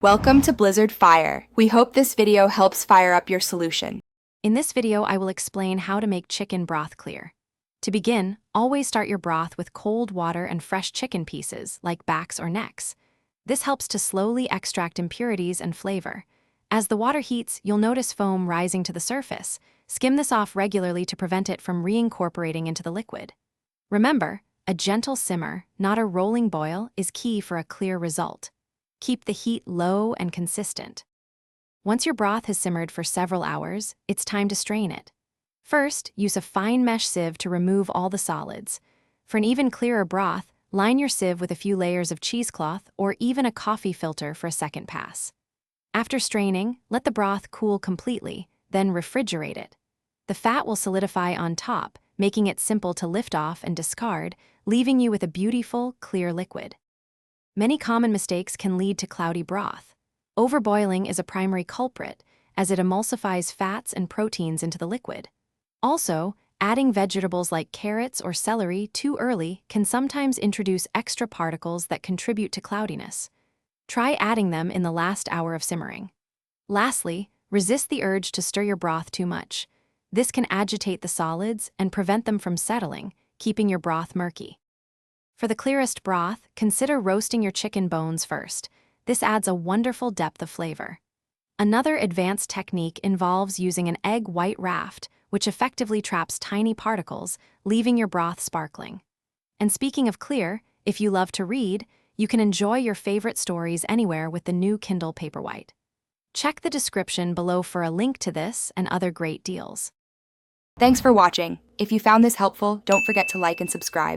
Welcome to Blizzard Fire. We hope this video helps fire up your solution. In this video, I will explain how to make chicken broth clear. To begin, always start your broth with cold water and fresh chicken pieces, like backs or necks. This helps to slowly extract impurities and flavor. As the water heats, you'll notice foam rising to the surface. Skim this off regularly to prevent it from reincorporating into the liquid. Remember, a gentle simmer, not a rolling boil, is key for a clear result. Keep the heat low and consistent. Once your broth has simmered for several hours, it's time to strain it. First, use a fine mesh sieve to remove all the solids. For an even clearer broth, line your sieve with a few layers of cheesecloth or even a coffee filter for a second pass. After straining, let the broth cool completely, then refrigerate it. The fat will solidify on top, making it simple to lift off and discard, leaving you with a beautiful, clear liquid. Many common mistakes can lead to cloudy broth. Overboiling is a primary culprit, as it emulsifies fats and proteins into the liquid. Also, adding vegetables like carrots or celery too early can sometimes introduce extra particles that contribute to cloudiness. Try adding them in the last hour of simmering. Lastly, resist the urge to stir your broth too much. This can agitate the solids and prevent them from settling, keeping your broth murky. For the clearest broth, consider roasting your chicken bones first. This adds a wonderful depth of flavor. Another advanced technique involves using an egg white raft, which effectively traps tiny particles, leaving your broth sparkling. And speaking of clear, if you love to read, you can enjoy your favorite stories anywhere with the new Kindle Paperwhite. Check the description below for a link to this and other great deals. Thanks for watching. If you found this helpful, don't forget to like and subscribe.